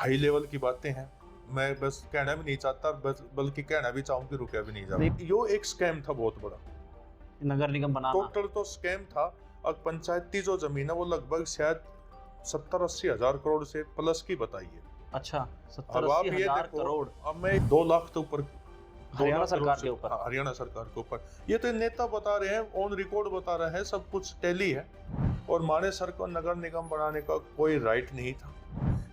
High level की बातें हैं। मैं बस कहना भी नहीं चाहता, बल्कि कहना भी चाहूँ कि रुका भी नहीं जाता। यो एक स्कैम था बहुत बड़ा, नगर निगम बनाना। टोटल तो स्कैम था। अब पंचायती जो जमीन है वो लगभग शायद 70-80 हजार करोड़ से प्लस की बताइए। अच्छा, अब आप 70-80 ये हजार देखो, करोड़ अब मैं 2 लाख के ऊपर, 2 हरियाणा लाख करोड़ सरकार से, के ऊपर। हाँ, हरियाणा सरकार के ऊपर। ये तो नेता बता रहे हैं, ऑन रिकॉर्ड बता रहे हैं, सब कुछ टैली है। और मानेसर को नगर निगम बनाने का कोई राइट नहीं था।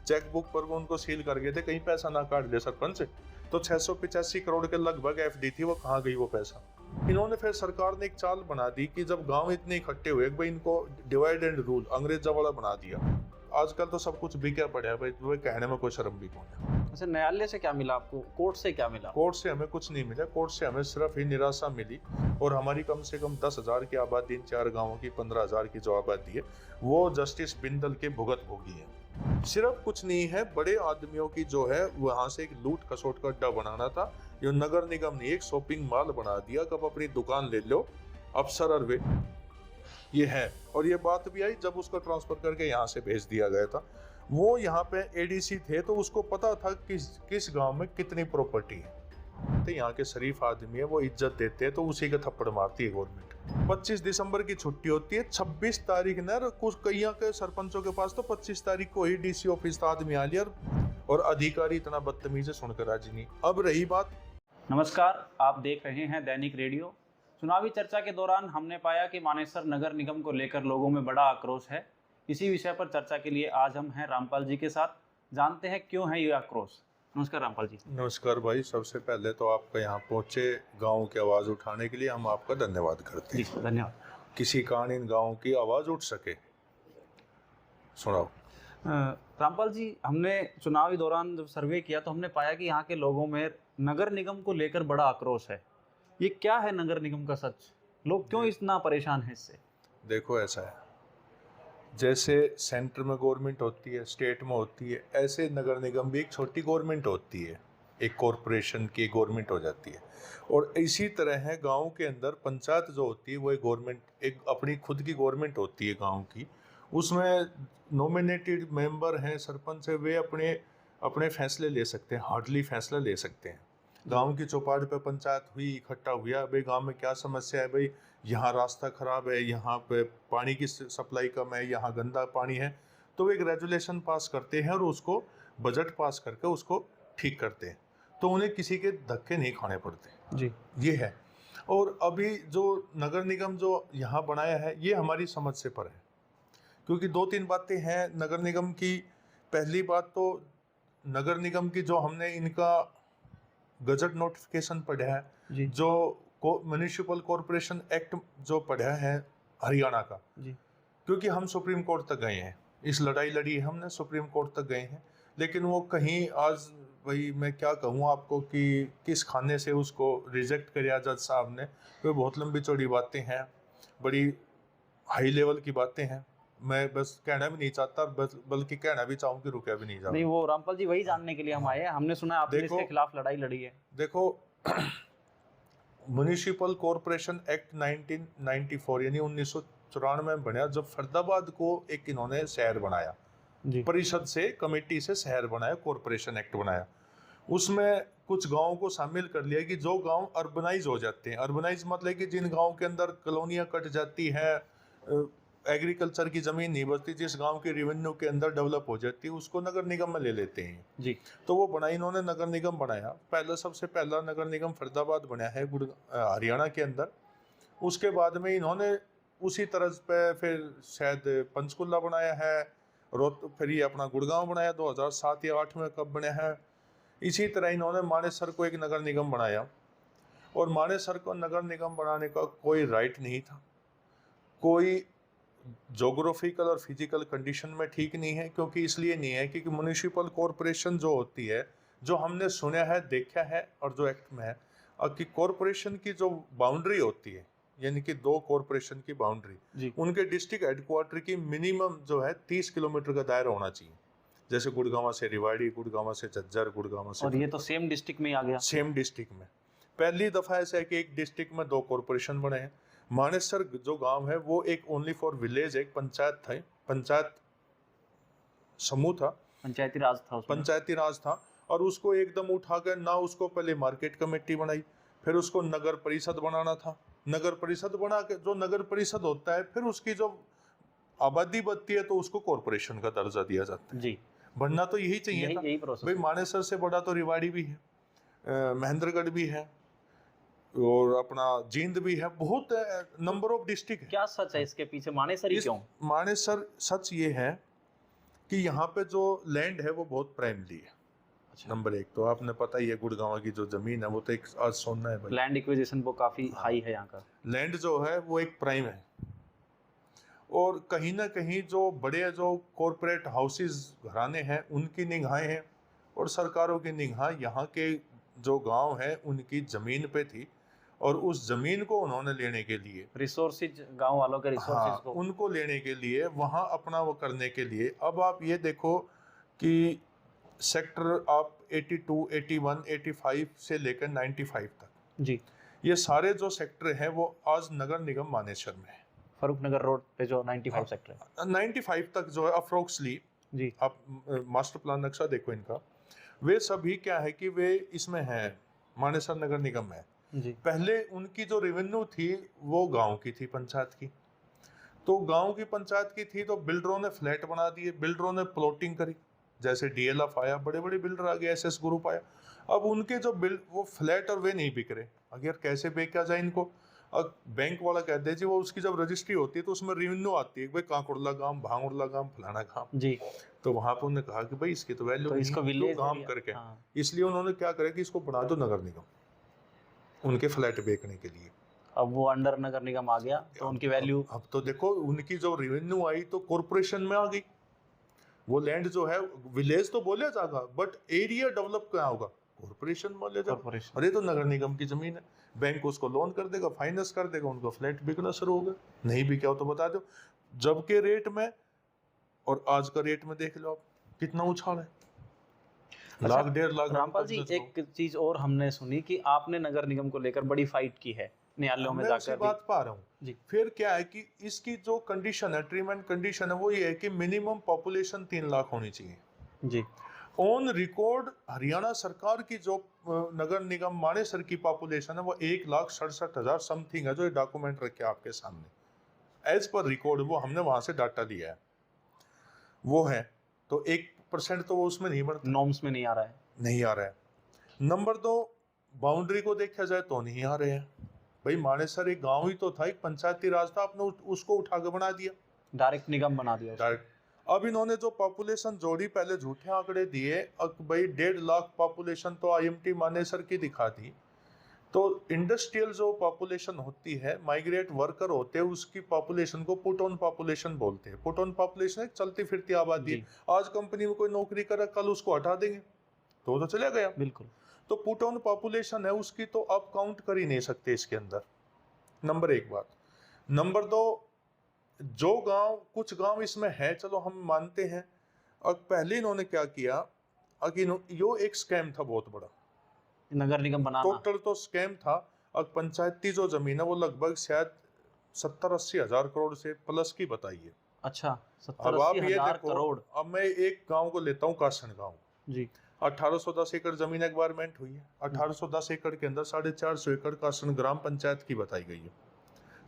चेकबुक पर वो उनको सील कर गए थे, कहीं पैसा ना काट दे सरपंच से। तो 685 करोड़ के लगभग एफडी थी, वो कहाँ गई वो पैसा। इन्होंने फिर सरकार ने एक चाल बना दी कि जब गांव इतने इकट्ठे हुए भाई, इनको डिवाइड एंड रूल अंग्रेजा वाला बना दिया। आजकल तो सब कुछ बिका पड़ा है भाई, वो कहने में कोई शर्म भी कौन है। वैसे न्यायालय से क्या मिला आपको, कोर्ट से क्या मिला? कोर्ट से हमें कुछ नहीं मिला, कोर्ट से हमें सिर्फ ही निराशा मिली। और हमारी कम से कम 10,000 की आबादी, 4 गांवों की 15,000 की जो आबादी है, वो जस्टिस बिंदल के भुगत भोगी है। सिर्फ कुछ नहीं है, बड़े आदमियों की जो है वहां से एक लूट खसोट का अड्डा बनाना था। ये नगर निगम ने एक शॉपिंग मॉल बना दिया, कब अपनी दुकान ले लो अफसर और वे, ये है। और ये बात भी आई जब उसको ट्रांसफर करके यहाँ से भेज दिया गया था। वो यहाँ पे एडीसी थे, तो उसको पता था किस गांव में कितनी प्रॉपर्टी है। तो यहाँ के शरीफ आदमी है, वो इज्जत देते हैं, तो उसी का थप्पड़ मारती है गवर्नमेंट। 25 दिसंबर की छुट्टी होती है, 26 तारीख न कुछ कई के सरपंचों के पास तो 25 तारीख को ही डीसी ऑफिस का आदमी आ लिया, और अधिकारी इतना बदतमीज है, सुनकर राजी नहीं। अब रही बात, नमस्कार, आप देख रहे हैं दैनिक रेडियो। चुनावी चर्चा के दौरान हमने पाया कि मानेसर नगर निगम को लेकर लोगों में बड़ा आक्रोश है। इसी विषय पर चर्चा के लिए आज हम हैं रामपाल जी के साथ, जानते हैं क्यों है ये आक्रोश। नमस्कार रामपाल जी। नमस्कार भाई। सबसे पहले तो आपका यहाँ पहुँचे गाँव की आवाज़ उठाने के लिए हम आपका धन्यवाद करते हैं। जी धन्यवाद। किसी कारण इन गाँव की आवाज़ उठ सके, सुनाओ। रामपाल जी, हमने चुनावी दौरान जब सर्वे किया तो हमने पाया कि यहाँ के लोगों में नगर निगम को लेकर बड़ा आक्रोश है। ये क्या है नगर निगम का सच? लोग क्यों इतना परेशान हैं इससे? देखो, ऐसा है, जैसे सेंटर में गवर्नमेंट होती है, स्टेट में होती है, ऐसे नगर निगम भी एक छोटी गवर्नमेंट होती है, एक कॉरपोरेशन की गवर्नमेंट हो जाती है। और इसी तरह है गांव के अंदर पंचायत जो होती है, वो एक गवर्नमेंट, एक अपनी खुद की गवर्नमेंट होती है गांव की। उसमें नॉमिनेटेड मेंबर हैं, सरपंच है, वे अपने अपने फैसले ले सकते हैं, हार्डली फैसला ले सकते हैं। गांव की चौपाट पे पंचायत हुई, इकट्ठा हुआ, भाई गांव में क्या समस्या है, भाई यहाँ रास्ता खराब है, यहाँ पे पानी की सप्लाई कम है, यहाँ गंदा पानी है, तो एक रेजुलेशन पास करते हैं और उसको बजट पास करके उसको ठीक करते हैं। तो उन्हें किसी के धक्के नहीं खाने पड़ते जी, ये है। और अभी जो नगर निगम जो यहाँ बनाया है, ये हमारी समझ से पर है, क्योंकि 2-3 बातें हैं नगर निगम की। पहली बात तो नगर निगम की जो हमने इनका गजट नोटिफिकेशन पढ़ा है, जी, जो म्युनिसिपल कॉरपोरेशन एक्ट जो पढ़ा है हरियाणा का, जी, क्योंकि हम सुप्रीम कोर्ट तक गए हैं, इस लड़ाई लड़ी है हमने, सुप्रीम कोर्ट तक गए हैं, लेकिन वो कहीं आज, भाई मैं क्या कहूँ आपको कि किस खाने से उसको रिजेक्ट किया जज साहब ने। वो बहुत लंबी चौड़ी बातें हैं, बड़ी हाई लेवल की बातें हैं। मैं बस कहना भी नहीं चाहता, बल्कि कहना भी चाहूँ कि रुका भी नहीं जा। नहीं, वो रामपाल जी वही जानने के लिए हम आए हैं। हमने सुना आपने देखो, इसके खिलाफ लड़ाई लड़ी है। देखो, म्युनिसिपल कॉरपोरेशन एक्ट 1994 यानी 1994 में बना, जब फरीदाबाद को एक इन्होंने शहर बनाया, परिषद से, कमेटी से शहर बनाया, कॉरपोरेशन एक्ट बनाया। उसमें कुछ गांवों को शामिल कर लिया कि जो गांव अर्बनाइज हो जाते हैं। अर्बनाइज मतलब कि जिन गांव के अंदर कॉलोनियां कट जाती है, एग्रीकल्चर की जमीन नहीं बचती, जिस गांव की रेवेन्यू के अंदर डेवलप हो जाती है, उसको नगर निगम में ले लेते हैं जी। तो वो बनाई, इन्होंने नगर निगम बनाया। पहला, सबसे पहला नगर निगम फरीदाबाद बना है हरियाणा के अंदर। उसके बाद में इन्होंने उसी तरह पे फिर शायद पंचकुला बनाया है, फिर ये अपना गुड़गांव बनाया 2007 या 2008 में कब बना है। इसी तरह इन्होंने मानेसर को एक नगर निगम बनाया, और मानेसर को नगर निगम बनाने का कोई राइट नहीं था। कोई जोग्राफिकल और फिजिकल कंडीशन में ठीक नहीं है, क्योंकि इसलिए नहीं है क्योंकि म्युनिसिपल कॉरपोरेशन जो होती है, जो हमने सुना है, देखा है, और जो एक्ट में है कि कॉरपोरेशन की जो बाउंड्री होती है, यानी कि 2 कॉरपोरेशन की बाउंड्री, उनके डिस्ट्रिक्ट हेडक्वार्टर की मिनिमम जो है 30 किलोमीटर का दायरा होना चाहिए। जैसे गुड़गांव से रिवाड़ी, गुड़गांव से झज्जर, गुड़गांव से, और ये तो सेम डिस्ट्रिक्ट में ही आ गया। सेम डिस्ट्रिक्ट में पहली दफा ऐसा है कि एक डिस्ट्रिक्ट में 2 कॉरपोरेशन बने हैं। मानेसर जो गांव है वो एक ओनली फॉर विलेज, एक पंचायत था, पंचायत समूह था, पंचायती राज था उसमें। पंचायती राज था, और उसको एकदम उठा कर ना उसको पहले मार्केट कमेटी बनाई, फिर उसको नगर परिषद बनाना था। नगर परिषद बना के जो नगर परिषद होता है, फिर उसकी जो आबादी बढ़ती है तो उसको कॉरपोरेशन का दर्जा दिया जाता है। जी, बनना तो यही चाहिए था। यही प्रोसेस भाई मानेसर से बड़ा तो रेवाड़ी भी है, महेंद्रगढ़ भी है, और अपना जींद भी है, बहुत नंबर ऑफ डिस्ट्रिक्ट है। क्या सच है इसके पीछे, मानेसर ही क्यों? मानेसर सच ये है कि यहाँ पे जो लैंड है वो बहुत प्राइमरी है। अच्छा। नंबर एक तो आपने पता ही है, गुड़गांव की जो जमीन है वो तो एक आज सोना है भाई। लैंड एक्विजिशन वो काफी हाई है यहाँ का। लैंड जो है वो एक प्राइम है, और कहीं ना कहीं जो बड़े जो कॉरपोरेट हाउसेस घराने हैं उनकी निगाहें हैं, और सरकारों की निगाह यहाँ के जो गांव हैं उनकी ज़मीन पे थी, और उस ज़मीन को उन्होंने लेने के लिए, रिसोर्सेज, गांव वालों के रिसोर्सेज को उनको लेने के लिए, वहाँ अपना वो करने के लिए। अब आप ये देखो कि सेक्टर आप 82, 81, 85 से लेकर 95 तक, जी, ये सारे जो सेक्टर हैं वो आज नगर निगम मानेसर में है। फरूख नगर रोड पे जो 95 सेक्टर है, 95 तक जो है अप्रोक्सली, जी, आप मास्टर प्लान नक्शा देखो इनका, वे सभी क्या है कि वे इसमें हैं, मानेसर नगर निगम है। जी, पहले उनकी जो रेवेन्यू थी वो गांव की थी, पंचायत की, तो गांव की पंचायत की थी, तो बिल्डरों ने फ्लैट बना दिए, बिल्डरों ने प्लॉटिंग करी, जैसे डीएलएफ आया, बड़े बड़े बिल्डर आ गए, एसएस ग्रुप आया। अब उनके जो वो फ्लैट और वे नहीं बिक रहे, अगर कैसे बेचा जाए इनको। अब बैंक वाला कहते हैं जी, वो उसकी जब रजिस्ट्री होती है तो उसमें रेवेन्यू आती है, भाई कांकुड़ला गांव, भांगुड़ला गांव, फलाना गांव, जी, तो वहां पर उन्होंने कहा कि भाई इसकी तो वैल्यू तो नहीं इसको है, विलेज तो काम करके, हाँ, इसलिए उन्होंने क्या करा कि इसको बना दो नगर निगम, उनके फ्लैट बेचने के लिए। अब वो अंडर नगर निगम आ गया तो उनकी वैल्यू, अब तो देखो उनकी जो रेवेन्यू आई तो कॉरपोरेशन में आ गई। वो लैंड जो है, विलेज तो बोला जाएगा बट एरिया डेवलप क्या होगा, कॉरपोरेशन बोले जाएगा। कॉर्पोरेशन, अरे तो नगर निगम की जमीन है, बैंक उसको लोन कर देगा, फाइनेंस कर देगा, उनको फ्लैट बिकना शुरू होगा। नहीं बिका हो तो बता दो, जब के रेट में और आज का रेट में देख लो आप, कितना उछाल है। अच्छा, लाख 1.5 लाख रामपाल जी, एक चीज और हमने सुनी कि आपने नगर निगम को लेकर बड़ी फाइट की है न्यायालयों में मैं उसी जाकर बात पा रहा हूँ जी। फिर क्या है कि इसकी जो कंडीशन है, ट्रीटमेंट कंडीशन है, वो ये है कि मिनिमम पॉपुलेशन 3 लाख होनी चाहिए। जी, ऑन रिकॉर्ड हरियाणा सरकार की जो नगर निगम मानेसर की पॉपुलेशन है वो 1,67,000 समथिंग है, जो ये डॉक्यूमेंट रखे आपके सामने एज पर रिकॉर्ड, वो हमने वहां से डाटा लिया है, वो है। तो 1% तो वो उसमें नहीं बढ़ता, नॉर्म्स में नहीं आ रहा है। नहीं आ रहा है। नंबर 2, बाउंड्री को देखा जाए तो नहीं आ रहे हैं। भाई मानेसर एक गांव ही तो था, एक पंचायती राज था, आपने उसको उठा के बना दिया, डायरेक्ट निगम बना दिया उसको। डायरेक्ट। अब इन्होंने जो पॉपुलेशन जोड़ी, पहले झूठे आंकड़े दिए, अब भाई 1.5 लाख पॉपुलेशन तो आईएमटी मानेसर की दिखा दी, तो इंडस्ट्रियल जो पॉपुलेशन होती है, माइग्रेट वर्कर होते हैं, उसकी पॉपुलेशन को पुट ऑन पॉपुलेशन बोलते हैं। पुट ऑन पॉपुलेशन एक चलती फिरती आबादी है, आज कंपनी में कोई नौकरी करे, कल उसको हटा देंगे तो चले गया। बिल्कुल। तो पुट ऑन पॉपुलेशन है उसकी, तो आप काउंट कर ही नहीं सकते इसके अंदर, नंबर 1 बात। नंबर 2, जो गांव, कुछ गांव इसमें है, चलो हम मानते हैं। और पहले इन्होंने क्या किया, यो एक स्कैम था बहुत बड़ा, नगर निगम बनाना, टोटल तो स्कैम था। अब पंचायती जो जमीन है वो लगभग शायद 70-80 हजार करोड़ से प्लस की बताइए। अच्छा, अब आप 70-80 ये हजार देखो, करोड़। अब मैं एक गांव को लेता हूँ, कासन गांव, जी, 1810 एकड़ जमीन एक्वायरमेंट हुई है। 1810 एकड़ के अंदर 450 एकड़ कासन ग्राम पंचायत की बताई गई है,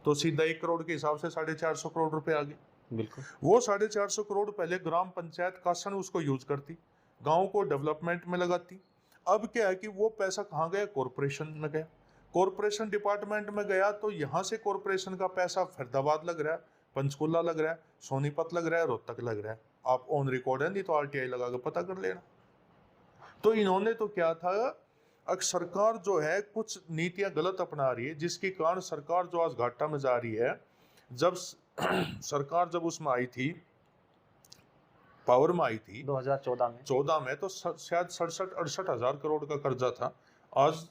तो सीधा 1 करोड़ के हिसाब से 450 करोड़ रुपए आ गए। बिल्कुल। वो 450 करोड़ पहले ग्राम पंचायत कासन उसको यूज करती, गांव को डेवलपमेंट में लगाती। अब क्या है कि वो पैसा कहाँ गया, कॉरपोरेशन में गया, कॉरपोरेशन डिपार्टमेंट में गया, तो यहाँ से कॉरपोरेशन का पैसा फरीदाबाद लग रहा है, पंचकुला लग रहा है, सोनीपत लग रहा है, रोहतक लग रहा है। आप ऑन रिकॉर्ड है, नहीं तो आरटीआई लगा के पता कर लेना। तो इन्होंने तो क्या था, अब सरकार जो है कुछ नीतियां गलत अपना रही है, जिसके कारण सरकार जो आज घाटा में जा रही है। जब सरकार जब उसमें आई थी, पावर में आई थी 2014 में, तो शायद 67-68 हजार करोड़ का कर्जा था। आज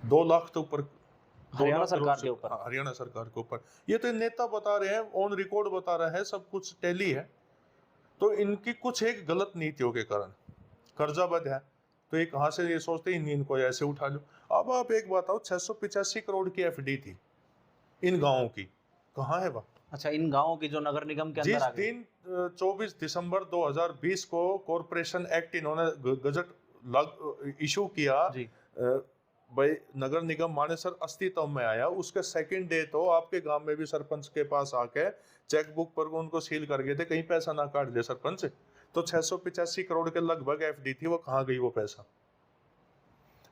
2 लाख के ऊपर, हरियाणा सरकार के ऊपर। हरियाणा सरकार के ऊपर। ये तो नेता बता रहे हैं, ऑन रिकॉर्ड बता रहा है, सब कुछ टैली है। तो इनकी कुछ एक गलत नीतियों के कारण कर्जा बढ़ है, तो ये कहाँ से ये सोचते हैं इनको ऐसे उठा लो। अब आप एक बताओ, 685 करोड़ की एफडी थी इन गाँवों की, कहाँ है वह? अच्छा, इन गांवों की जो नगर निगम के जिस अंदर आ गए। दिन 24 दिसंबर 2020 को कॉरपोरेशन एक्ट इन्होंने गजट इशू किया, जी। भाई नगर निगम मानेसर अस्तित्व में आया, उसके सेकंड डे तो आपके गांव में भी सरपंच के पास आके चेक बुक पर उनको सील कर गए थे, कहीं पैसा ना काट दे सरपंच। तो 685 करोड़ के लगभग एफडी थी, वो कहाँ गई वो पैसा?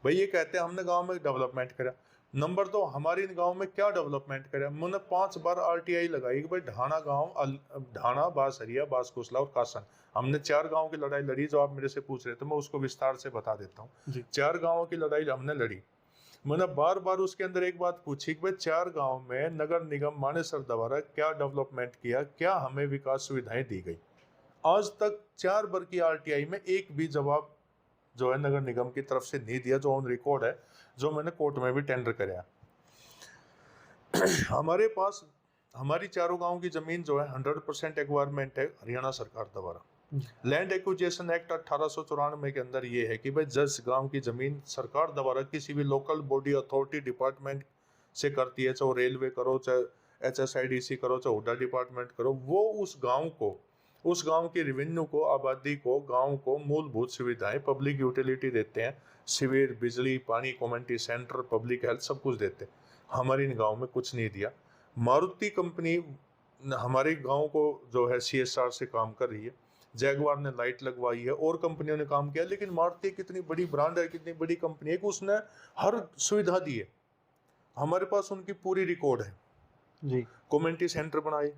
भाई ये कहते हैं हमने गांव में डेवलपमेंट करा। नंबर 2, हमारे इन गांव में क्या डेवलपमेंट करा? मैंने 5 बार आरटीआई लगाई कि भाई ढाना गांव, ढाना, बासरिया, बासकुसला और कासन, हमने 4 गांव की लड़ाई लड़ी। जो आप मेरे से पूछ रहे थे मैं उसको विस्तार से बता देता हूँ। 4 गांवों की लड़ाई हमने लड़ी। मैंने बार बार उसके अंदर एक बात पूछी कि भाई 4 गांव में नगर निगम मानेसर द्वारा क्या डेवलपमेंट किया, क्या हमें विकास सुविधाएं दी गई? आज तक 4 बार की आरटीआई में एक भी जवाब जो है नगर निगम की तरफ से नहीं दिया, जो ऑन रिकॉर्ड है, जो मैंने कोर्ट में भी टेंडर कराया। हमारे पास हमारी चारों गांव की जमीन जो है 100% एक्वायरमेंट है हरियाणा सरकार द्वारा। लैंड एक्विजिशन एक्ट 1894 के अंदर ये है कि भाई जिस गांव की जमीन सरकार द्वारा किसी भी लोकल बॉडी अथॉरिटी डिपार्टमेंट से करती है, चाहे रेलवे करो, चाहे HSIDC करो, चाहे हुड्डा डिपार्टमेंट करो, वो उस गांव को, उस गांव की रेवेन्यू को, आबादी को, गांव को मूलभूत सुविधाएं, पब्लिक यूटिलिटी देते हैं, सीवर, बिजली, पानी, कम्युनिटी सेंटर, पब्लिक हेल्थ, सब कुछ देते हैं। हमारे इन गांव में कुछ नहीं दिया। मारुति कंपनी हमारे गांव को जो है CSR से काम कर रही है, जैगवार ने लाइट लगवाई है, और कंपनियों ने काम किया, लेकिन मारुति कितनी बड़ी ब्रांड है, कितनी बड़ी कंपनी है कि उसने हर सुविधा दी है। हमारे पास उनकी पूरी रिकॉर्ड है जी। कम्युनिटी सेंटर बनाए,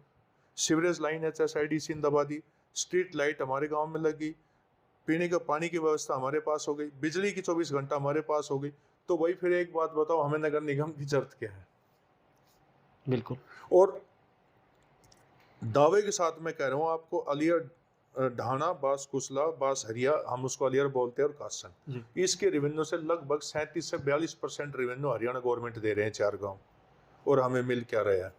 सीवरेज लाइन HSIDC ने दबा दी, स्ट्रीट लाइट हमारे गांव में लगी, पीने का पानी की व्यवस्था हमारे पास हो गई, बिजली की 24 घंटा हमारे पास हो गई। तो भाई फिर एक बात बताओ, हमें नगर निगम की जरूरत क्या है? बिल्कुल। और दावे के साथ मैं कह रहा हूँ आपको, अलियर, ढाना, बासकुसला, बासहरिया, हम उसको अलियर बोलते हैं, और कासन, इसके रेवेन्यू से लगभग 37 से 42% रेवेन्यू हरियाणा गवर्नमेंट दे रहे हैं 4 गांव। और हमें मिल क्या रहा है?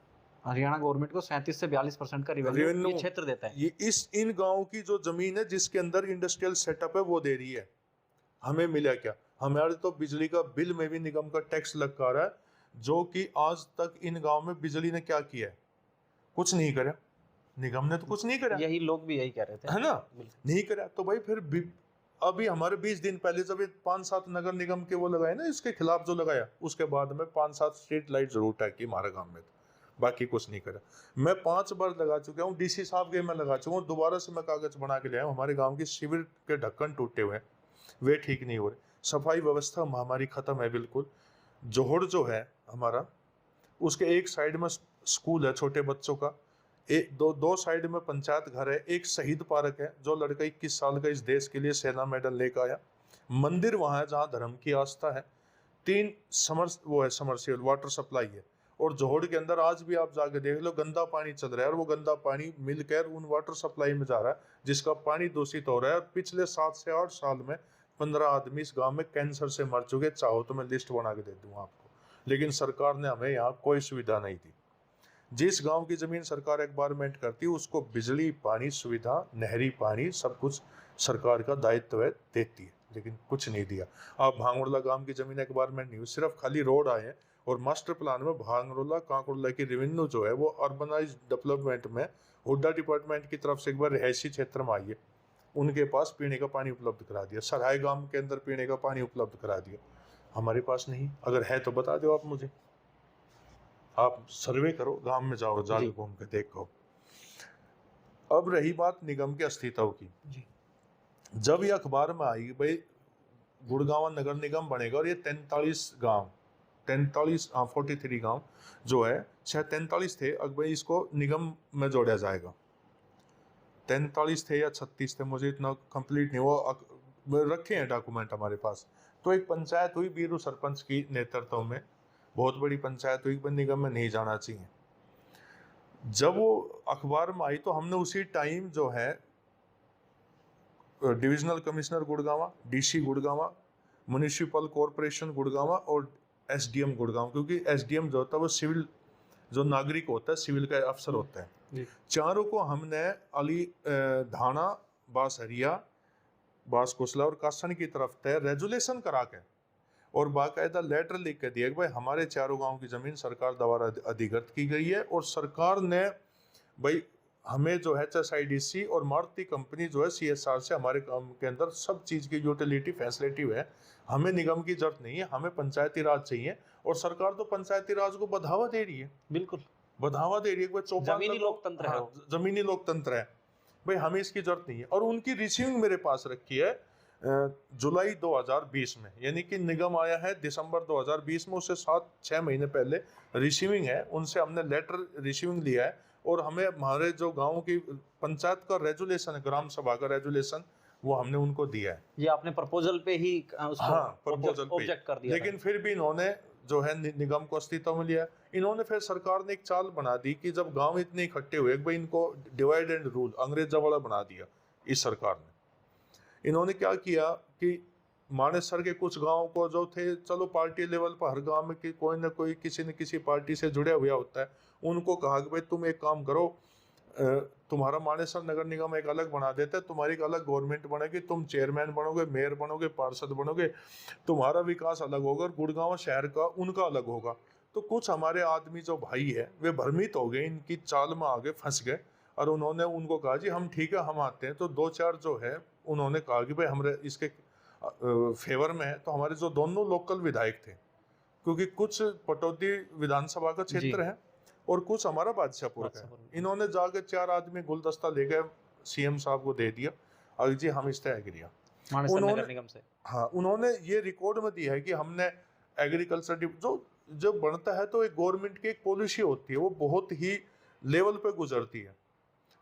हरियाणा गवर्नमेंट को 37 से 42% का रेवेन्यू ये क्षेत्र देता है। ये इन गांव की जो जमीन है जिसके अंदर इंडस्ट्रियल सेटअप है वो दे रही है। हमें मिला क्या? हमारे तो बिजली का बिल में भी निगम का टैक्स लगा रहा है, जो कि आज तक इन गांव में बिजली ने क्या किया है? कुछ नहीं करा, निगम ने तो कुछ नहीं करा। यही लोग भी यही कह रहे थे, है ना, नहीं करा। तो भाई फिर अभी हमारे 20 दिन पहले जब 5-7 नगर निगम के वो लगाए ना, इसके खिलाफ जो लगाया, उसके बाद में 5-7 स्ट्रीट लाइट जरूर टैग की हमारे गांव में, बाकी कुछ नहीं करा। मैं 5 बार लगा चुका हूँ, DC साहब के मैं लगा चुका हूँ, दोबारा से मैं कागज बना के ले आया हूँ। हमारे गांव की शिविर के ढक्कन टूटे हुए हैं, वे ठीक नहीं हो रहे। सफाई व्यवस्था हमारी खत्म है बिल्कुल। जोहड़ जो है हमारा, उसके एक साइड में स्कूल है छोटे बच्चों का, दो साइड में पंचायत घर है, एक शहीद पार्क है, जो लड़का 21 साल का इस देश के लिए सेना मेडल लेकर आया, मंदिर वहाँ है जहाँ धर्म की आस्था है, 3 समरसेबल वाटर सप्लाई है। और जोहड़ के अंदर आज भी आप जाके देख लो, गंदा पानी चल रहा है, और वो गंदा पानी मिलकर उन वाटर सप्लाई में जा रहा है, जिसका पानी दूषित हो रहा है। और पिछले 7 से 8 साल में 15 आदमी इस गांव में कैंसर से मर चुके। चाहो तो मैं लिस्ट बना के दे दूंगा आपको, लेकिन सरकार ने हमें यहाँ कोई सुविधा नहीं दी। जिस गांव की जमीन सरकार एक्वायरमेंट करती है, उसको बिजली, पानी सुविधा, नहरी पानी, सब कुछ सरकार का दायित्व है, देती है, लेकिन कुछ नहीं दिया। आप भांगरोला गांव की जमीन एक्वायरमेंट नहीं हुई, सिर्फ खाली रोड आए हैं। और मास्टर प्लान में भांगरोला, कांकरोला की रेवेन्यू जो है वो अर्बनाइज डेवलपमेंट में हुड्डा डिपार्टमेंट की तरफ से एक बार रिहायशी क्षेत्र में आई है, उनके पास पीने का पानी उपलब्ध करा दिया। सराय गांव के अंदर पीने का पानी उपलब्ध करा दिया, हमारे पास नहीं। अगर है तो बता दो आप मुझे, आप सर्वे करो, गांव में जाओ, जाके घूम के देखो। अब रही बात निगम के अस्तित्व की, जब ये अखबार में आई भाई गुड़गांव नगर निगम बनेगा, और ये 43 गांव 43 गांव जो है, शायद 43 थे, अब भाई इसको निगम में जोड़ा जाएगा। 43 थे या 36 थे, मुझे इतना कंप्लीट नहीं, वो रखे हैं डॉक्यूमेंट हमारे पास। तो एक पंचायत हुई बीरू सरपंच की नेतृत्व में, बहुत बड़ी पंचायत हुई, निगम में नहीं जाना चाहिए। जब वो अखबार में आई तो हमने उसी टाइम जो है divisional commissioner Gurgaon, DC Gurgaon, municipal corporation Gurgaon और SDM गुड़गांव, क्योंकि SDM जो होता है वो सिविल, जो नागरिक होता है, सिविल का अफसर होता है, चारों को हमने ढाना, बासहरिया, बासकुसला और कासन की तरफ से रेजुलेशन करा के और बाकायदा लेटर लिख के दिया कि भाई हमारे चारों गांव की जमीन सरकार द्वारा अधिगत की गई है, और सरकार ने भाई हमें जो है एसआईडीसी और मारुति कंपनी जो है सीएसआर से हमारे काम के अंदर सब चीज़ की यूटिलिटी फैसिलिटी है, हमें निगम की जरूरत नहीं है, हमें पंचायती राज चाहिए। और सरकार तो पंचायती राज को बढ़ावा दे रही है, बिल्कुल बढ़ावा दे रही है। जमीनी लोकतंत्र है वो। जमीनी लोकतंत्र है भाई, हमें इसकी जरूरत नहीं है। और उनकी रिसीविंग मेरे पास रखी है जुलाई 2020 में, यानी कि निगम आया है दिसंबर 2020 में, उससे 7-6 महीने पहले रिसीविंग है, उनसे हमने लेटर रिसीविंग लिया है। और हमें हमारे जो गाँव की पंचायत का रेजुलेशन है, ग्राम सभा का रेजुलेशन, वो हमने उनको दिया है। ये आपने प्रपोजल पे ही उसको हाँ, प्रपोजल पे। ऑब्जेक्ट कर दिया लेकिन फिर भी इन्होंने जो है निगम को अस्तित्व में लिया। इन्होंने फिर सरकार ने एक चाल बना दी कि जब गांव इतने इकट्ठे हुए भाई, इनको डिवाइड एंड रूल अंग्रेजा वाला बना दिया इस सरकार ने। इन्होंने क्या किया कि मानेसर के कुछ गांव को जो थे, चलो पार्टी लेवल पर हर गांव में कोई ना कोई किसी न किसी पार्टी से जुड़ा हुआ होता है, उनको कहा कि भाई तुम एक काम करो, तुम्हारा मानेसर नगर निगम एक अलग बना देते हैं, तुम्हारी एक अलग गवर्नमेंट बनेगी, तुम चेयरमैन बनोगे, मेयर बनोगे, पार्षद बनोगे, तुम्हारा विकास अलग होगा, और गुड़गांव शहर का उनका अलग होगा। तो कुछ हमारे आदमी जो भाई है वे भ्रमित हो गए, इनकी चाल में आगे फंस गए, और उन्होंने उनको कहा जी हम ठीक है हम आते हैं। तो 2-4 जो है उन्होंने कहा कि भाई हम इसके फेवर में है। तो हमारे जो दोनों लोकल विधायक थे, क्योंकि कुछ पटौदी विधानसभा का क्षेत्र है और कुछ हमारा बादशाहपुर का है, इन्होंने जाकर 4 आदमी गुलदस्ता ले गए सीएम साहब को दे दिया, और जी हम इस तरह एग्री। नगर निगम से हाँ, उन्होंने ये रिकॉर्ड में दिया है कि हमने एग्रीकल्चर जो बनता है, तो एक गवर्नमेंट की एक पॉलिसी होती है, वो बहुत ही लेवल पे गुजरती है,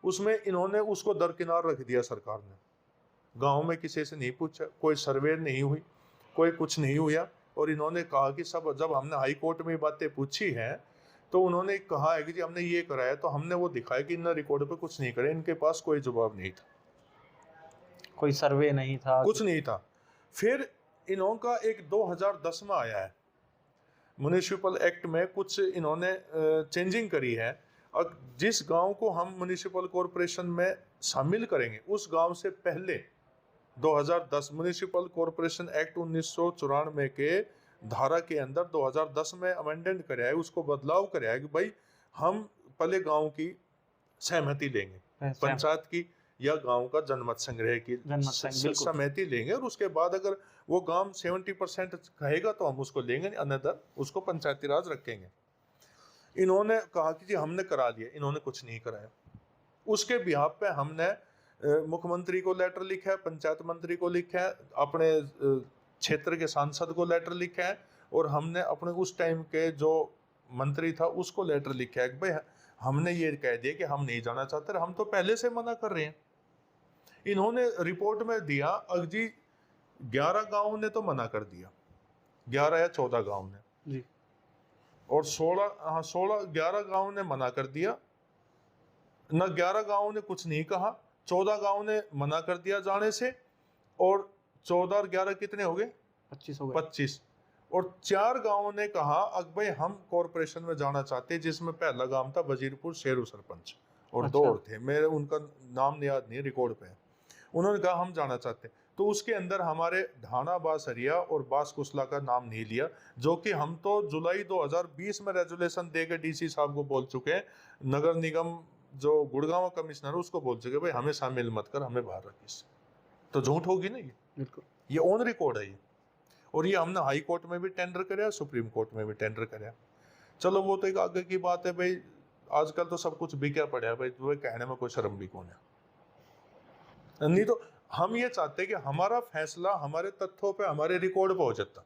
उसमें इन्होंने उसको दरकिनार रख दिया सरकार ने। गांव में किसी से नहीं पूछा, कोई सर्वे नहीं हुई, कोई कुछ नहीं हुआ। और इन्होंने कहा कि सब, जब हमने हाई कोर्ट में बातें पूछी हैं, तो उन्होंने कहा है कि जी हमने ये कराया, तो हमने वो दिखाया कि इन रिकॉर्ड पे कुछ नहीं करे, इनके पास कोई जवाब नहीं था, कोई सर्वे नहीं था, कुछ नहीं था। फिर इन्हों का एक 2010 में आया है म्युनिसिपल एक्ट में, कुछ इन्होंने चेंजिंग करी है। और जिस गांव को हम म्युनिसिपल कॉरपोरेशन में शामिल करेंगे, उस गांव से पहले 2010 म्युनिसिपल कॉरपोरेशन एक्ट 1994 के धारा के अंदर 2010 में अमेंडमेंट कराया है, उसको बदलाव कराया है कि भाई हम पहले गांव की सहमति लेंगे, पंचायत की या गांव का जनमत संग्रह की सहमति लेंगे, और उसके बाद अगर वो गांव 70% कहेगा तो हम उसको लेंगे, अन्यथा उसको पंचायती राज रखेंगे। इन्होंने कहा कि जी हमने करा दिया, इन्होंने कुछ नहीं कराया। उसके बिहाफ पे हमने मुख्यमंत्री को लेटर लिखा है, पंचायत मंत्री को लिखा है, अपने क्षेत्र के सांसद को लेटर लिखा है, और हमने अपने उस टाइम के जो मंत्री था उसको लेटर लिखा है कि भाई हमने ये कह दिया कि हम नहीं जाना चाहते, हम तो पहले से मना कर रहे हैं। इन्होंने रिपोर्ट में दिया अगजी 11 गांव ने तो मना कर दिया, 11 या 14 गांव ने जी, और 11 गांव ने मना कर दिया ना, 11 गांव ने कुछ नहीं कहा, 14 गांव ने मना कर दिया जाने से, और 14 और 11 कितने हो गए? 25 हो गए। 25। और 4 गांवों ने कहा अब भाई हम कॉरपोरेशन में जाना चाहते हैं, जिसमें पहला गांव था वजीरपुर शेरू सरपंच, और 2 और थे, मेरे उनका नाम याद नहीं, रिकॉर्ड पे है। उन्होंने कहा हम जाना चाहते हैं। तो उसके अंदर हमारे ढाना बासरिया और बास कुसला का नाम नहीं लिया, जो कि हम तो जुलाई 2020 में रेजुलेशन देकर डीसी साहब को बोल चुके हैं, नगर निगम जो गुड़गांव कमिश्नर है उसको बोल चुके भाई हमें शामिल मत कर, हमें बाहर रख इससे। तो झूठ होगी ना, ये ऑन रिकॉर्ड है ये। और ये हमने हाई कोर्ट में भी टेंडर कराया, सुप्रीम कोर्ट में भी टेंडर कराया। चलो वो तो एक आगे की बात है भाई, आजकल तो सब कुछ बिका पड़ा है भाई, तो कहने में कोई शर्म भी कौन है। नहीं तो हम ये चाहते हैं कि हमारा फैसला हमारे तथ्यों पे, हमारे रिकॉर्ड पे हो जाता।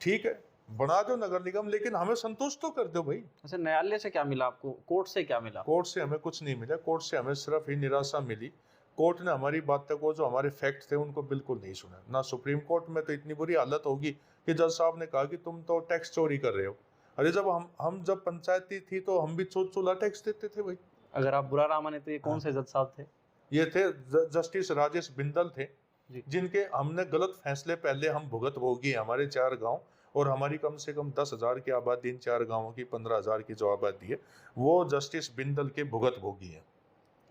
ठीक है, बना दो नगर निगम, लेकिन हमें संतुष्ट तो कर दो भाई। अच्छा, न्यायालय से क्या मिला आपको, कोर्ट से क्या मिला? कोर्ट से हमें कुछ नहीं मिला, कोर्ट से हमें सिर्फ ही निराशा मिली। कोर्ट ने हमारी बातों को, जो हमारे फैक्ट थे उनको बिल्कुल नहीं सुना ना। सुप्रीम कोर्ट में तो इतनी बुरी हालत होगी कि जज साहब ने कहा कि तुम तो टैक्स चोरी कर रहे हो। अरे जब हम जब पंचायती थी तो हम भी चूल्हा टैक्स देते थे भाई। अगर आप बुरा ना माने तो ये कौन से जज साहब थे? ये थे जस्टिस राजेश बिंदल थे, जिनके हमने गलत फैसले पहले हम भुगत भोगी, हमारे 4 गांव और हमारी कम से कम 10,000 की आबादी, इन 4 गांवों की 15,000 की जो आबादी है, वो जस्टिस बिंदल के भुगत भोगी है।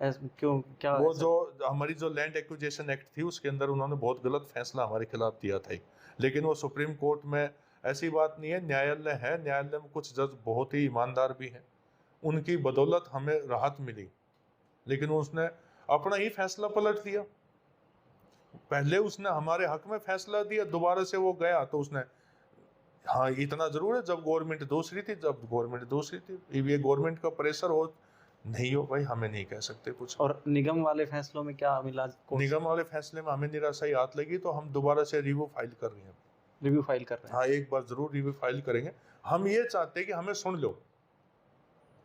क्यों, क्या वो जो हमारी जो लैंड एक्विजिशन एक्ट थी उसके अंदर उन्होंने बहुत गलत फैसला हमारे खिलाफ दिया था, लेकिन वो सुप्रीम कोर्ट में ऐसी बात नहीं है, न्यायालय है, न्यायालय में कुछ जज बहुत ही ईमानदार भी हैं, उनकी बदौलत हमें राहत मिली, लेकिन उसने अपना ही फैसला पलट दिया। पहले उसने हमारे हक में फैसला दिया, दोबारा से वो गया तो उसने, हाँ इतना जरूर है, जब गवर्नमेंट दूसरी थी, ये गवर्नमेंट का प्रेशर हो नहीं हो भाई, हमें नहीं कह सकते कुछ। और निगम वाले फैसलों में क्या मिला? निगम वाले फैसले में हमें निराशाई हाथ लगी, तो हम दोबारा से रिव्यू फाइल कर रहे हैं। रिव्यू फाइल कर रहे हैं? हाँ, एक बार जरूर रिव्यू फाइल करेंगे। हम ये चाहते हैं कि हमें सुन लो,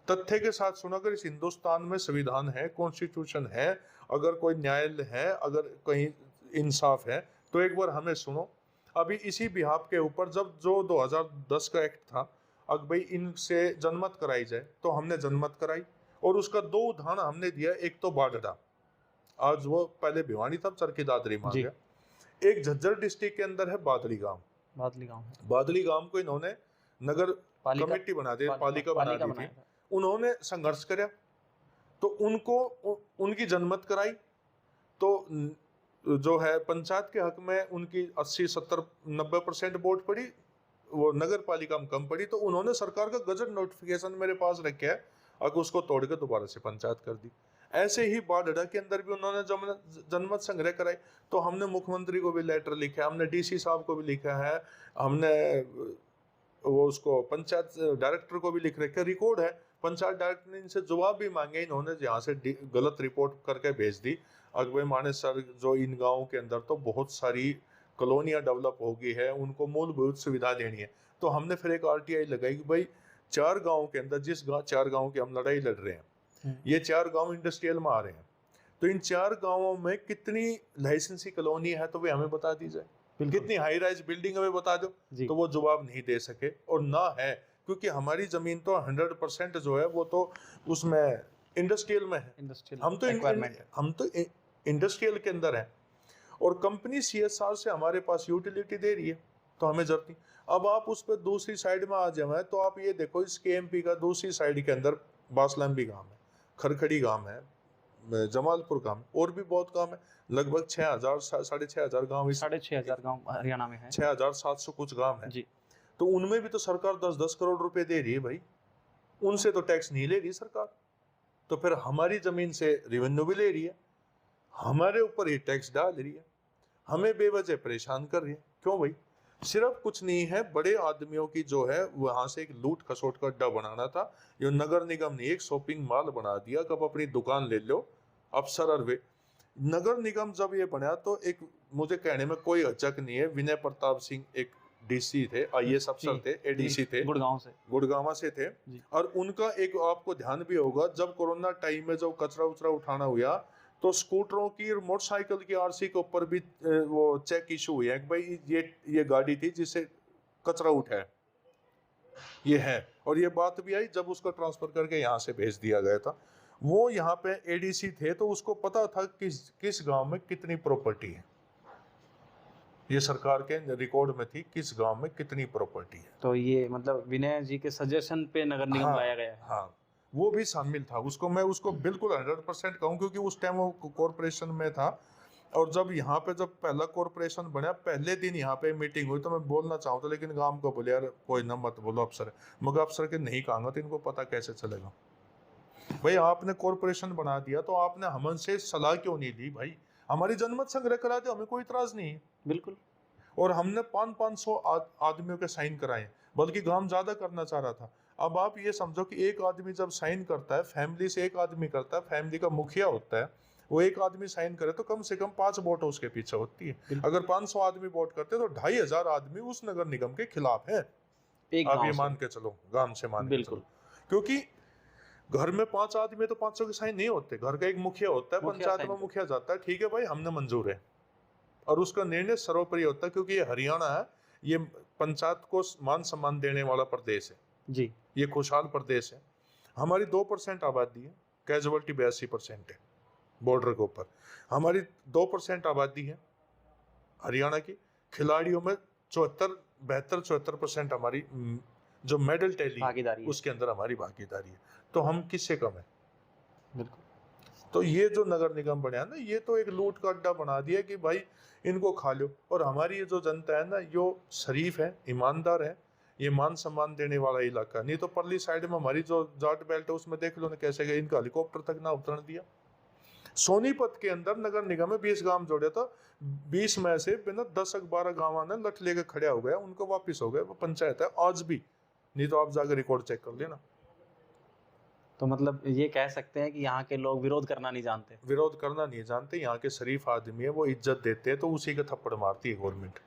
तथ्य के साथ सुनो। अगर इस हिंदुस्तान में संविधान है, कॉन्स्टिट्यूशन है, अगर कोई न्यायालय है, अगर कहीं इंसाफ है, तो एक बार हमें सुनो। अभी इसी बिहाफ के ऊपर जब जो 2010 का एक्ट था, अब भाई इनसे जनमत कराई जाए, तो हमने जनमत कराई, और उसका 2 उदाहरण हमने दिया। एक तो बागड़ा, आज वो पहले भिवानी था, चरखी दादरी मान गया। एक झज्जर डिस्ट्रिक्ट के अंदर है बादली गांव। बादली गांव को इन्होंने नगर कमेटी बना दी, पालिका बना दी थी। उन्होंने संघर्ष किया, तो उनको उनकी जनमत कराई, तो जो है पंचायत के हक में उनकी 80, 70, 90% वोट पड़ी, वो नगर पालिका में कम पड़ी। तो उन्होंने सरकार का गजट नोटिफिकेशन मेरे पास रखा है, अगर उसको तोड़ के दोबारा से पंचायत कर दी। ऐसे ही बाडड़ा के अंदर भी उन्होंने जनमत संग्रह कराई, तो हमने मुख्यमंत्री को भी लेटर लिखा है, हमने डीसी साहब को भी लिखा है, हमने वो उसको पंचायत डायरेक्टर को भी लिख रखा है, रिकॉर्ड है। पंचायत डायरेक्टर ने इनसे जवाब भी मांगे, इन्होंने यहाँ से गलत रिपोर्ट करके भेज दी। अकबर माने सर, जो इन गाँव के अंदर तो बहुत सारी कॉलोनियाँ डेवलप हो गई है, उनको मूलभूत सुविधा देनी है। तो हमने फिर एक RTI लगाई कि भाई 4 गाँव के अंदर, जिस 4 गाँव की हम लड़ाई लड़ रहे हैं, ये 4 गाँव इंडस्ट्रियल में आ रहे हैं, तो इन 4 गाँवों में कितनी लाइसेंसी कॉलोनी है तो वे हमें बता दी जाए, कितनी हाई राइज बिल्डिंग हमें बता दो। तो वो जवाब नहीं दे सके, और ना है, क्योंकि हमारी जमीन तो 100% जो है वो तो उसमें इंडस्ट्रियल में है। हम तो इंडस्ट्रियल के अंदर है, और कंपनी CSR से हमारे पास यूटिलिटी दे रही है, तो हमें जरूरत नहीं। अब आप उस पर दूसरी साइड में आ जाए, तो आप ये देखो, इस KMP का दूसरी साइड के अंदर बासलंबी गांव है, खरखड़ी गांव है, जमालपुर गांव, और भी बहुत गांव है, लगभग 6,000 6,500 गांव, 6,500 गांव हरियाणा में है, 6,700 कुछ गांव है जी। तो उनमें भी तो सरकार 10-10 करोड़ रुपए दे रही है भाई, उनसे तो टैक्स नहीं ले रही सरकार। तो फिर हमारी जमीन से रेवेन्यू भी ले रही है, हमारे ऊपर ही टैक्स डाल रही है, हमें बेवजह परेशान कर रही है। क्यों भाई? सिर्फ कुछ नहीं है, बड़े आदमियों की जो है वहां से एक लूट खसोट का अड्डा बनाना था। ये नगर निगम ने एक शॉपिंग मॉल बना दिया, कब अपनी दुकान ले लो अफसर। और वे नगर निगम जब ये बना, तो एक मुझे कहने में कोई हचक नहीं है, विनय प्रताप सिंह एक DC थे, IAS अफसर थे, ADC थे, गुड़गांव से थे। और उनका एक आपको ध्यान भी होगा, जब कोरोना टाइम में जब कचरा उचरा उठाना हुआ, तो स्कूटरों की और मोटरसाइकिल की RC के ऊपर भी वो चेक इशू हुई है कि भाई ये गाड़ी थी जिसे कचरा उठाया, ये है। और ये बात भी आई जब उसको ट्रांसफर करके यहाँ से भेज दिया गया था। वो यहाँ पे ADC थे, तो उसको पता था किस गांव में कितनी प्रॉपर्टी है, ये सरकार के रिकॉर्ड में थी, किस गांव में कितनी प्रॉपर्टी है। तो ये मतलब विनय जी के सजेशन पे नगर निगम लाया गया है। हाँ, वो भी शामिल था। मैं उसको बिल्कुल 100% कहूँ, क्योंकि उस टाइम वो कॉरपोरेशन में था। और जब यहाँ पे जब पहला कॉरपोरेशन बना, पहले दिन यहाँ पे मीटिंग हुई, तो मैं बोलना चाहूँ तो, लेकिन गांव को बोले यार कोई ना मत बोलो अफसर है, मगर अफसर के नहीं कहांगा तो इनको पता कैसे चलेगा। भाई आपने कॉरपोरेशन बना दिया, तो आपने हमसे सलाह क्यों नहीं ली? भाई हमारी जनमत संग्रह करा दो, हमें कोई इतराज नहीं है। बिल्कुल। और हमने 500 आदमियों के साइन कराए, बल्कि काम ज्यादा करना चाह रहा था। अब आप ये समझो कि एक आदमी जब साइन करता है, फैमिली से एक आदमी करता है, फैमिली का मुखिया होता है, वो एक आदमी साइन करे तो कम से कम 5 वोट उसके पीछे होती है। अगर 500 आदमी वोट करते तो 2,500 आदमी उस नगर निगम के खिलाफ है। आप ये मान के चलो, गांव से मान के चलो, क्योंकि घर में 5 आदमी तो 500 के साइन नहीं होते। घर का एक मुखिया होता है, पंचायत में मुखिया जाता है, ठीक है भाई हमने मंजूर है, और उसका निर्णय सर्वोपरि होता है, क्योंकि ये हरियाणा है, ये पंचायत को मान सम्मान देने वाला प्रदेश है जी, ये खुशहाल प्रदेश है। हमारी 2% आबादी है, कैजुअलिटी 82% है बॉर्डर के ऊपर। हमारी 2% आबादी है हरियाणा की, खिलाड़ियों में 74% हमारी जो मेडल टैली उसके अंदर हमारी भागीदारी है। तो हम किससे कम है? बिल्कुल। तो ये जो नगर निगम बना ना, ये तो एक लूट का अड्डा बना दिया कि भाई इनको खा लो। और हमारी ये जो जनता है ना, यो शरीफ है, ईमानदार है, ये मान सम्मान देने वाला इलाका नहीं। तो परली साइड में हमारी जो जाट बेल्ट है उसमें देख लो ना कैसे गए, इनका हेलीकॉप्टर तक ना उतरने दिया। सोनीपत के अंदर नगर निगम में 20 गांव जोड़े था, 20 में से बिना 10-12 गांव ने लठ लेके खड़े हो गया, उनको वापिस हो गए, वो पंचायत है आज भी, नहीं तो आप जाकर रिकॉर्ड चेक कर लेना। तो मतलब ये कह सकते हैं कि यहाँ के लोग विरोध करना नहीं जानते। विरोध करना नहीं जानते, यहाँ के शरीफ आदमी है, वो इज्जत देते हैं तो उसी के थप्पड़ मारती है गवर्नमेंट।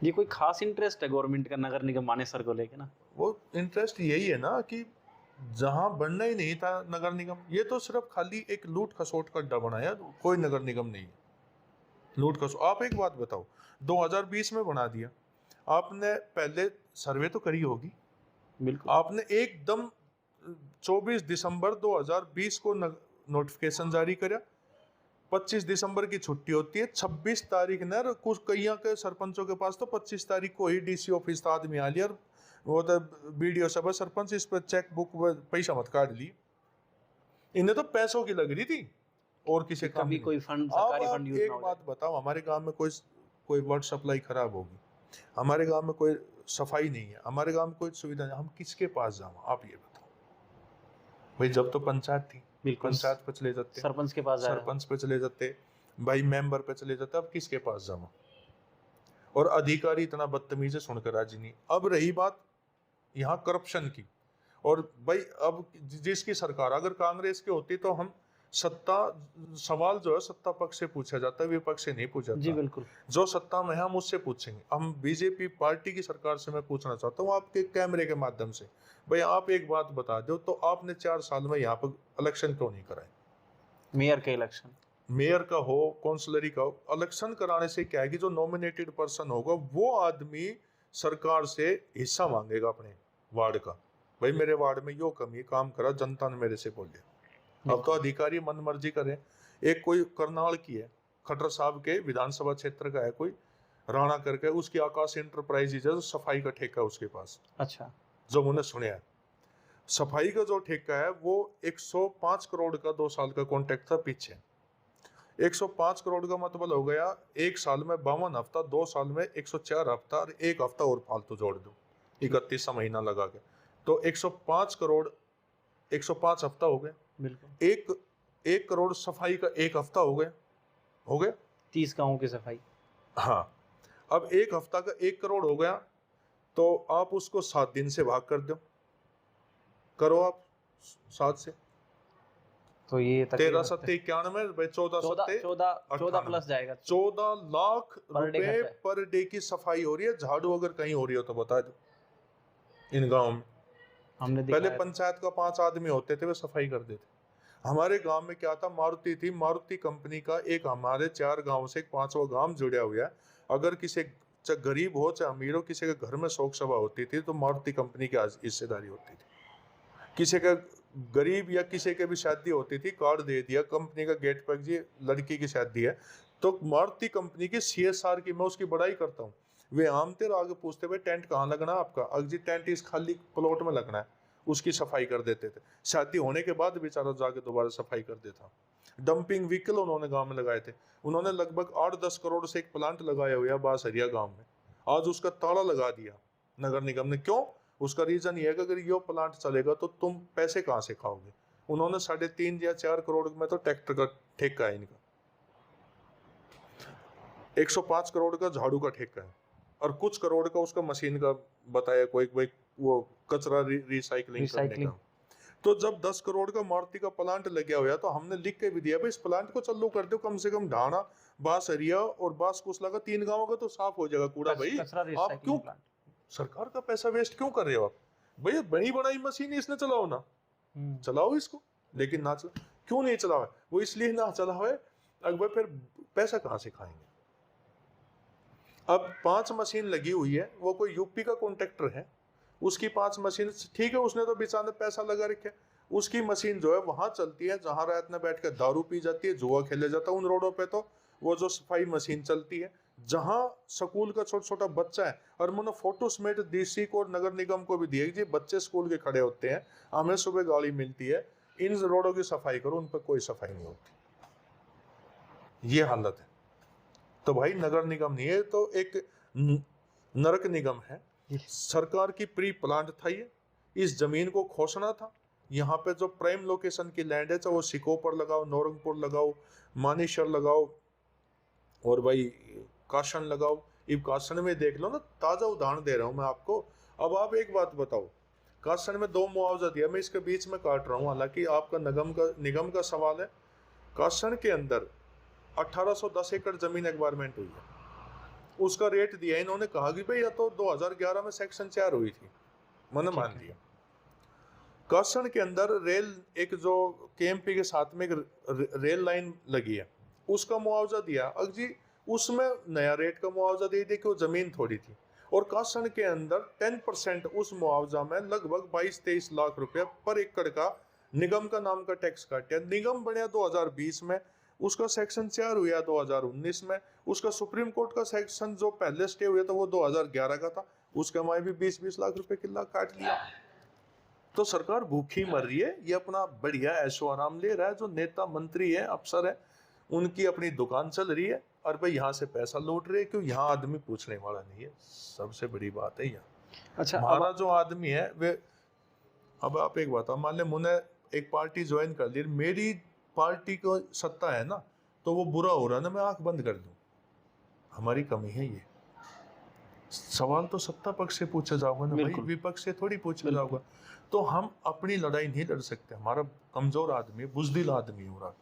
ये कोई खास इंटरेस्ट है गवर्नमेंट का नगर निगम मानेसर को लेके ना? वो इंटरेस्ट यही है ना कि जहां बनना ही नहीं था नगर निगम, ये तो सिर्फ खाली एक लूट खसोट का अड्डा बनाया, कोई नगर निगम नहीं है। लूट खसोट। आप एक बात बताओ, 2020 में बना दिया, आपने पहले सर्वे तो करी होगी, बिल्कुल। आपने एकदम 24 दिसंबर 2020 को नोटिफिकेशन जारी करा, 25 दिसंबर की छुट्टी होती है, 26 तारीख ने कुछ कई के सरपंचों के पास तो 25 तारीख को ही डीसी ऑफिस आदमी आ लिया, वो तो बीडीओ सब सरपंच इस पर चेक बुक पैसा मत काट ली, इन्हें तो पैसों की लग रही थी और किसी का कभी कोई फंड, सरकारी फंड यूज एक ना हो बात बताओ, हमारे गांव में कोई वाटर सप्लाई खराब होगी, हमारे गांव में कोई सफाई नहीं है, हमारे गांव में कोई सुविधा नहीं, हम किसके पास जाओ? आप ये बताओ भाई। जब तो पंचायत थी, पंचायत पे चले जाते, सरपंच के पास, सरपंच पे चले जाते भाई, मेंबर पे चले जाते, अब किसके पास जाओ? और अधिकारी इतना बदतमीजी सुनकर राजी नहीं। अब रही बात यहाँ करप्शन की, और भाई अब जिसकी सरकार अगर कांग्रेस की होती तो हम सवाल जो है सत्ता पक्ष से पूछा जाता है, विपक्ष से नहीं पूछा जी जाता। बिल्कुल। जो सत्ता में है हम उससे पूछेंगे। हम बीजेपी पार्टी की सरकार से मैं पूछना चाहता हूँ आपके कैमरे के माध्यम से, भाई आप एक बात बता दो, तो आपने 4 साल में यहाँ पर इलेक्शन क्यों नहीं कराए? मेयर के इलेक्शन, मेयर का हो, काउंसलरी का हो, इलेक्शन कराने से क्या है कि जो नॉमिनेटेड पर्सन होगा वो आदमी सरकार से हिस्सा मांगेगा अपने वार्ड का, भाई मेरे वार्ड में यो कमी, काम करा, जनता ने मेरे से बोले। अब तो अधिकारी मन मर्जी करें। एक कोई करनाल की है, खट्टर साहब के विधानसभा क्षेत्र का है कोई, राणा करके, उसकी आकाश एंटरप्राइजेज है, सफाई का ठेका है उसके पास। अच्छा। जो उन्होंने सुना है, सफाई का जो ठेका है वो 105 करोड़ का 2 साल का कॉन्ट्रैक्ट था पीछे। 105 करोड़ का मतलब हो गया 1 साल में 52 हफ्ता, 2 साल में 104 हफ्ता, और 1 हफ्ता और फालतू जोड़ दो, 31 महीना लगा के, तो 105 करोड़ 105 हफ्ता हो गए। बिल्कुल। 1 करोड़ सफाई का 1 हफ्ता हो गया 30 गांवों की सफाई। हाँ, अब 1 हफ्ता का 1 करोड़ हो गया, तो आप उसको 7 दिन से भाग कर दो, करो आप 7 से, तो ये 13 7 91 भाई 14 प्लस जाएगा, 14 लाख रुपए पर डे की सफाई हो रही है। झाड़ू अगर कहीं हो रही हो तो बता दो इन गाँव में। हमने पहले पंचायत का 5 आदमी होते थे, वे सफाई कर देते। हमारे गांव में क्या था, मारुति थी, मारुति कंपनी का एक हमारे 4 गांव से 5वां गांव जुड़ा हुआ है। अगर किसी चाहे गरीब हो चाहे अमीर हो, किसी के घर में शोक सभा होती थी तो मारुति कंपनी की हिस्सेदारी होती थी। किसी का गरीब या किसी के भी शादी होती थी, कार्ड दे दिया कंपनी का गेट पर, जी लड़की की शादी है, तो मारुति कंपनी की CSR की मैं उसकी बड़ाई करता हूँ। वे आमते आगे पूछते भाई टेंट कहाँ लगना आपका, अगर जी टेंट इस खाली प्लॉट में लगना है, उसकी सफाई कर देते थे। शादी होने के बाद बेचारा जाके दोबारा सफाई कर देता। डंपिंग व्हीकल उन्होंने गांव में लगाए थे। उन्होंने लगभग 8-10 करोड़ से एक प्लांट लगाया हुआ बासरिया गांव में, आज उसका ताला लगा दिया नगर निगम ने। क्यों? उसका रीजन ये है कि अगर ये प्लांट चलेगा तो तुम पैसे कहाँ से खाओगे। उन्होंने 3.5 या 4 करोड़ में तो ट्रैक्टर का ठेका है इनका, 105 करोड़ का झाड़ू का ठेका है, और कुछ करोड़ का उसका मशीन का बताया कोई वो कचरा रिसाइकलिंग करने का। तो जब 10 करोड़ का मारुति का प्लांट लगा हुआ तो हमने लिख के भी दिया भाई इस प्लांट को चालू कर दो, कम से कम ढाणा, बासरिया और बासकुसला का 3 गांवों का तो साफ हो जाएगा कूड़ा। भाई आप क्यों सरकार का पैसा वेस्ट क्यों कर रहे हो आप? भाई बड़ी बनाई मशीन इसने चलाओ ना, चलाओ इसको, लेकिन ना चला। क्यों नहीं चला है? वो इसलिए ना चला है अकबर, फिर पैसा कहाँ से खाएंगे। अब 5 मशीन लगी हुई है, वो कोई यूपी का कॉन्ट्रैक्टर है, उसकी 5 मशीन ठीक है, उसने तो बेचारे पैसा लगा रखे, उसकी मशीन जो है वहां चलती है जहां रात में बैठ कर दारू पी जाती है, जुआ खेले जाता है उन रोडों पे। तो वो जो सफाई मशीन चलती है जहां स्कूल का छोटा छोटा बच्चा है, और मैंने फोटो समेत डीसी को और नगर निगम को भी दिए कि बच्चे स्कूल के खड़े होते हैं, हमें सुबह गाड़ी मिलती है, इन रोडों की सफाई करो, उन पर कोई सफाई नहीं होती। ये हालत है। तो भाई नगर निगम नहीं है, तो एक नरक निगम है। सरकार की प्री प्लांट था ये, इस जमीन को खोसना था। यहाँ पे जो प्राइम लोकेशन की लैंड है, चाहे वो सिकोपर लगाओ, नौरंगपुर लगाओ, मानेसर लगाओ, और भाई काशन लगाओ। इब काशन में देख लो ना, ताजा उदाहरण दे रहा हूँ मैं आपको। अब आप एक बात बताओ, काशन में 2 मुआवजा दिया, मैं इसके बीच में काट रहा हूँ, हालांकि आपका निगम का सवाल है। काशन के अंदर 1810 एकड़ जमीन एक्वायरमेंट हुई है, उसका रेट दिया इन्होंने, कहा कि भाई या तो 2011 में सेक्शन 4 हुई थी, मैंने मान लिया। काशन के अंदर रेल, एक जो केएमपी के साथ में एक रेल लाइन लगी है, उसका मुआवजा दिया। अब जी उसमें नया रेट का मुआवजा दे दिया कि वो जमीन थोड़ी थी, और काशन के अंदर 10% उस मुआवजा में लगभग 22-23 लाख रुपया पर एकड़ का निगम का नाम का टैक्स काटा। निगम बनया 2020 में, उसका सेक्शन 4 हुआ 2019 में, उसका सुप्रीम कोर्ट का सेक्शन जो पहले स्टे हुआ था वो 2011 का था, उसके हमारे भी 20-20 लाख रुपए किला काट लिया। तो सरकार भूखी मर रही है, ये अपना बढ़िया ऐशो आराम ले रहा है। जो नेता मंत्री है, अफसर है, उनकी अपनी दुकान चल रही है, और भाई यहाँ से पैसा लौट रहे हैं, क्यों? यहाँ आदमी पूछने वाला नहीं है, सबसे बड़ी बात है यहाँ। अच्छा, हमारा जो आदमी है वे, अब आप एक बात, मान ले मैंने एक पार्टी ज्वाइन कर ली, मेरी पार्टी को सत्ता है ना, तो वो बुरा हो रहा है ना, मैं आंख बंद कर दूं, हमारी कमी है ये। सवाल तो सत्ता पक्ष से पूछा जाओगा ना भाई, विपक्ष से थोड़ी पूछा जाओगा। तो हम अपनी लड़ाई नहीं लड़ सकते, हमारा कमजोर आदमी, बुजदिल आदमी हो रहा है।